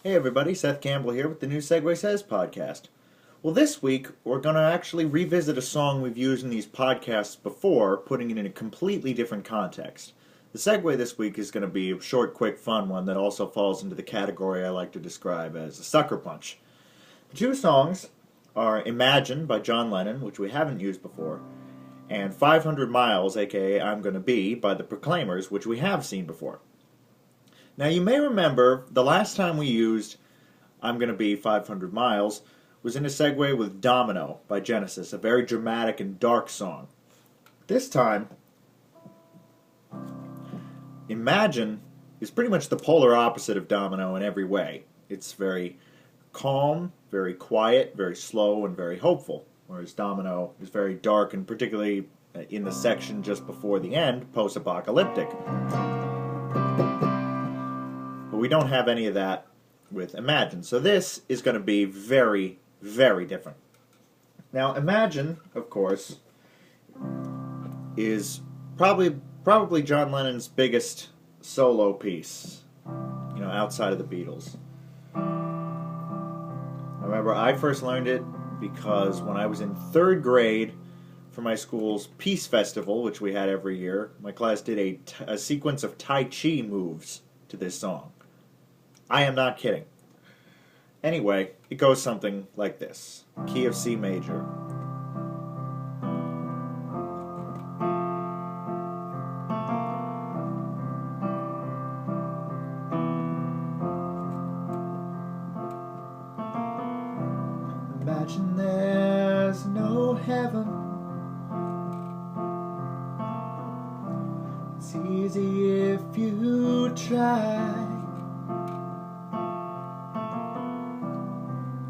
Hey everybody, Seth Campbell here with the new Segue Says podcast. Well, this week we're going to actually revisit a song we've used in these podcasts before, putting it in a completely different context. The segue this week is going to be a short, quick, fun one that also falls into the category I like to describe as a sucker punch. The two songs are Imagine by John Lennon, which we haven't used before, and 500 Miles, aka I'm Gonna Be, by the Proclaimers, which we have seen before. Now, you may remember the last time we used I'm Gonna Be 500 Miles was in a segue with Domino by Genesis, a very dramatic and dark song. This time, Imagine is pretty much the polar opposite of Domino in every way. It's very calm, very quiet, very slow, and very hopeful, whereas Domino is very dark and particularly in the section just before the end, post-apocalyptic. But we don't have any of that with Imagine. So this is going to be very, very different. Now, Imagine, of course, is probably John Lennon's biggest solo piece, outside of the Beatles. I remember I first learned it because when I was in third grade for my school's Peace Festival, which we had every year, my class did a sequence of Tai Chi moves to this song. I am not kidding. Anyway, it goes something like this. Key of C major. Imagine there's no heaven. It's easy if you try.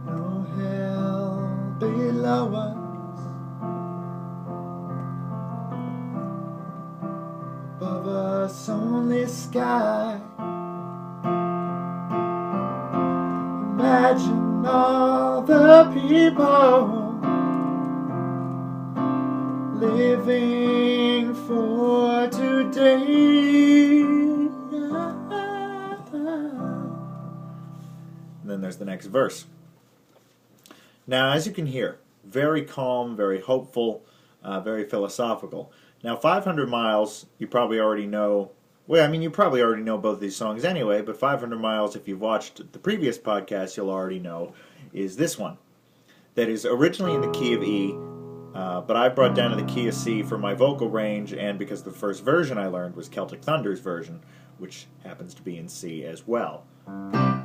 No hell below us. Above us only sky. Imagine all the people living for today. And then there's the next verse. Now, as you can hear, very calm, very hopeful, very philosophical. Now, 500 Miles, you probably already know. Well, I mean, you probably already know both these songs anyway, but 500 Miles, if you've watched the previous podcast, you'll already know, is this one. That is originally in the key of E, but I brought down to the key of C for my vocal range, and because the first version I learned was Celtic Thunder's version, which happens to be in C as well. And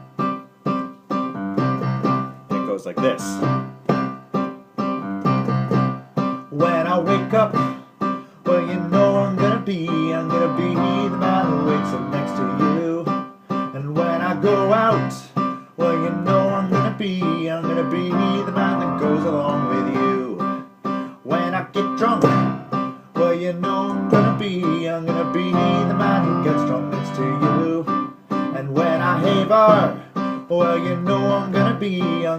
it goes like this. When I wake up, well, you know I'm gonna be the man who wakes up next to you. And when I go out, well, you know I'm gonna be the man that goes along with you. When I get drunk, well, you know I'm gonna be the man who gets drunk next to you. And when I haver, well, you know I'm gonna be the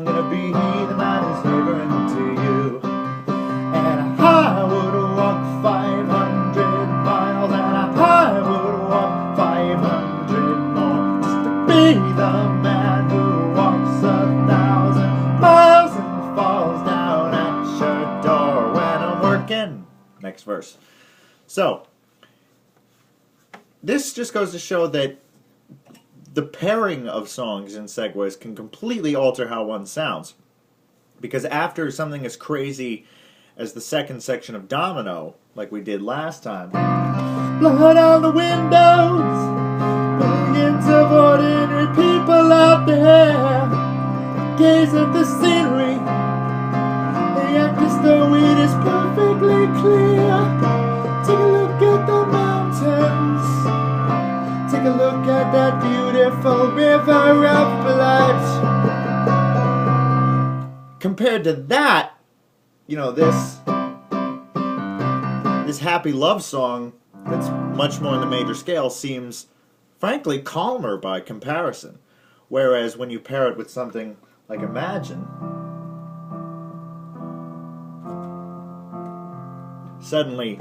man who's havering to you. And I would walk 500 miles, and I would walk 500 more, just to be the man who walks 1,000 miles and falls down at your door when I'm working. Next verse. So, this just goes to show that the pairing of songs in segues can completely alter how one sounds. Because after something as crazy as the second section of Domino, like we did last time, blood on the windows, millions of ordinary people out there, gaze at the scenery, they act as though it is perfectly clear. Take a look at the mountains, take a look at that beautiful river of blood. Compared to that, this happy love song that's much more in the major scale seems, frankly, calmer by comparison. Whereas when you pair it with something like Imagine, suddenly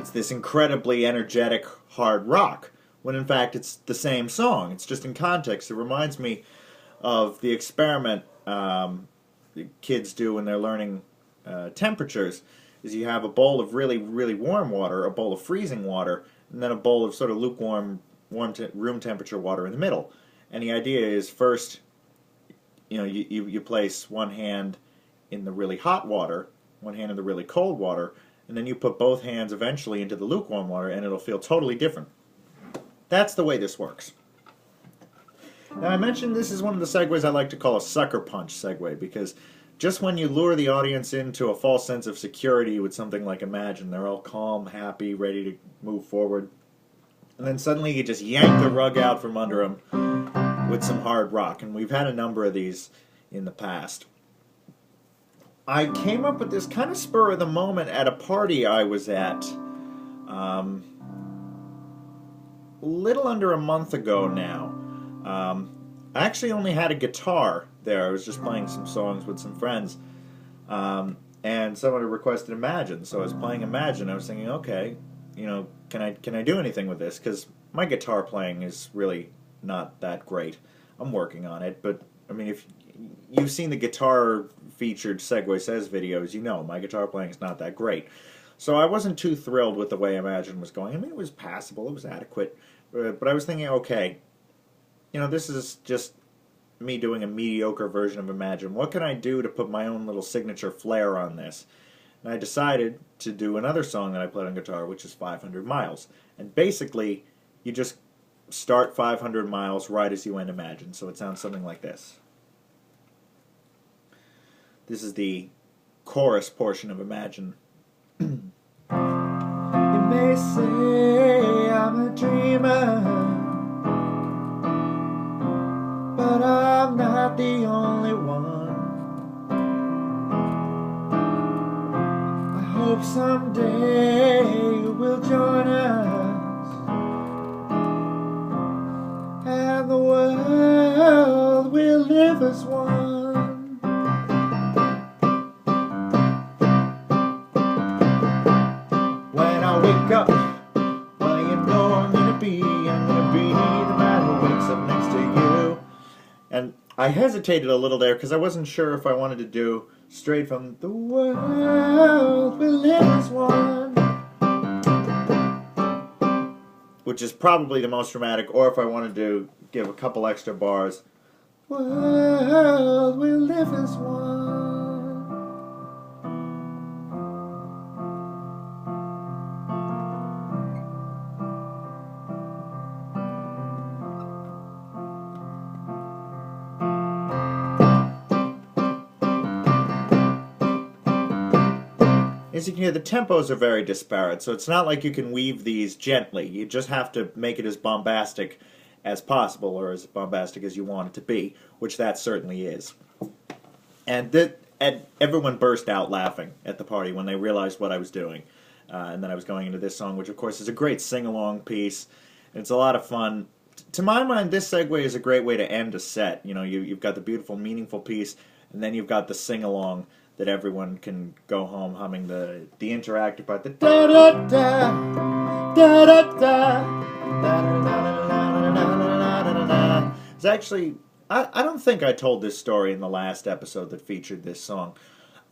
it's this incredibly energetic hard rock, when in fact it's the same song. It's just in context. It reminds me of the experiment the kids do when they're learning temperatures, is you have a bowl of really, really warm water, a bowl of freezing water, and then a bowl of sort of lukewarm room temperature water in the middle. And the idea is first, you place one hand in the really hot water, one hand in the really cold water, and then you put both hands eventually into the lukewarm water, and it'll feel totally different. That's the way this works. Now, I mentioned this is one of the segues I like to call a sucker punch segue, because just when you lure the audience into a false sense of security with something like Imagine, they're all calm, happy, ready to move forward, and then suddenly you just yank the rug out from under them with some hard rock, and we've had a number of these in the past. I came up with this kind of spur of the moment at a party I was at little under a month ago now. I actually only had a guitar there. I was just playing some songs with some friends, and someone had requested Imagine, so I was playing Imagine. I was thinking, okay, can I do anything with this? Because my guitar playing is really not that great. I'm working on it, but I mean, if you've seen the guitar-featured Segue Says videos, you know my guitar playing is not that great. So I wasn't too thrilled with the way Imagine was going. I mean, it was passable, it was adequate, but I was thinking, okay, this is just me doing a mediocre version of Imagine. What can I do to put my own little signature flair on this? And I decided to do another song that I played on guitar, which is 500 Miles. And basically, you just start 500 miles right as you end Imagine. So it sounds something like this. This is the chorus portion of Imagine. You may say I'm a dreamer, but I'm not the only one. I hope someday you will join us, and the world will live as one. When I wake up, well, I'm gonna be the man who wakes up next to you. And I hesitated a little there because I wasn't sure if I wanted to do straight from the world will live as one, which is probably the most dramatic, or if I wanted to give a couple extra bars, world will live as one. As you can hear, the tempos are very disparate, so it's not like you can weave these gently. You just have to make it as bombastic as possible, or as bombastic as you want it to be, which that certainly is. And everyone burst out laughing at the party when they realized what I was doing. And then I was going into this song, which of course is a great sing-along piece. And it's a lot of fun. To my mind, this segue is a great way to end a set. You've got the beautiful, meaningful piece, and then you've got the sing-along that everyone can go home humming the interactive part, the da da da da da da da da da. It's actually, I don't think I told this story in the last episode that featured this song.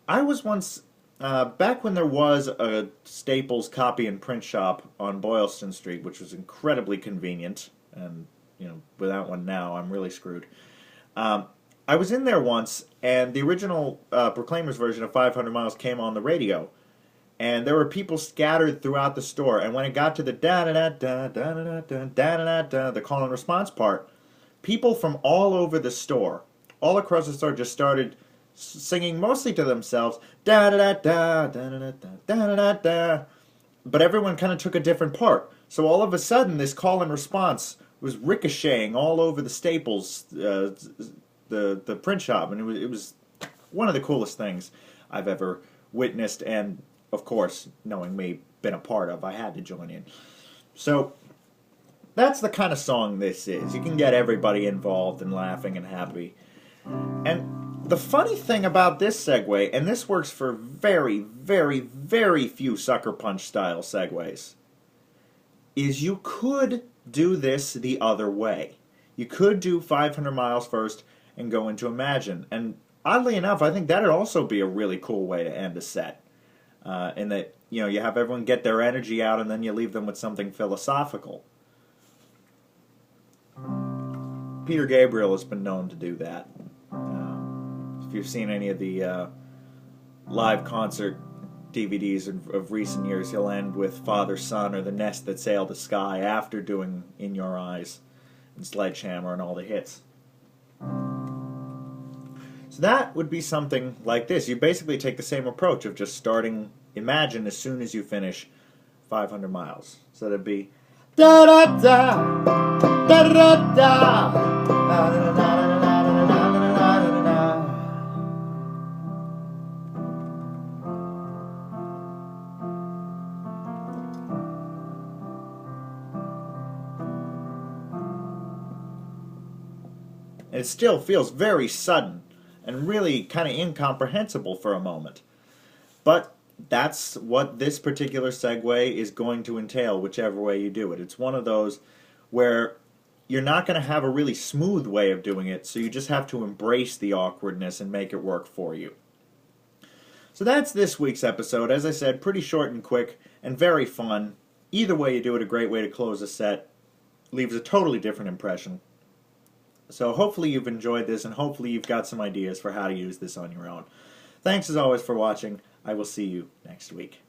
I was once back when there was a Staples copy and print shop on Boylston Street, which was incredibly convenient, and without one now, I'm really screwed. I was in there once, and the original Proclaimers version of 500 Miles came on the radio, and there were people scattered throughout the store, and when it got to the da-da-da-da-da-da-da-da-da-da, the call and response part, people from all over the store, all across the store, just started singing mostly to themselves, da-da-da-da, da-da-da-da, da-da-da-da, but everyone kind of took a different part. So all of a sudden, this call and response was ricocheting all over the Staples the print shop, and it was one of the coolest things I've ever witnessed, and of course, knowing me, been a part of. I had to join in. So that's the kind of song this is. You can get everybody involved and laughing and happy. And the funny thing about this segue, and this works for very, very, very few sucker punch style segues, is you could do this the other way. You could do 500 miles first and go into Imagine. And oddly enough, I think that would also be a really cool way to end a set. In that, you have everyone get their energy out and then you leave them with something philosophical. Peter Gabriel has been known to do that. If you've seen any of the live concert DVDs of recent years, he'll end with Father, Son, or The Nest That Sailed the Sky after doing In Your Eyes and Sledgehammer and all the hits. So that would be something like this. You basically take the same approach of just starting Imagine as soon as you finish 500 miles. So that'd be da da da da da da da da da. And it still feels very sudden and really kind of incomprehensible for a moment. But that's what this particular segue is going to entail, whichever way you do it. It's one of those where you're not going to have a really smooth way of doing it, so you just have to embrace the awkwardness and make it work for you. So that's this week's episode. As I said, pretty short and quick and very fun. Either way you do it, a great way to close a set. Leaves a totally different impression. So hopefully you've enjoyed this, and hopefully you've got some ideas for how to use this on your own. Thanks as always for watching. I will see you next week.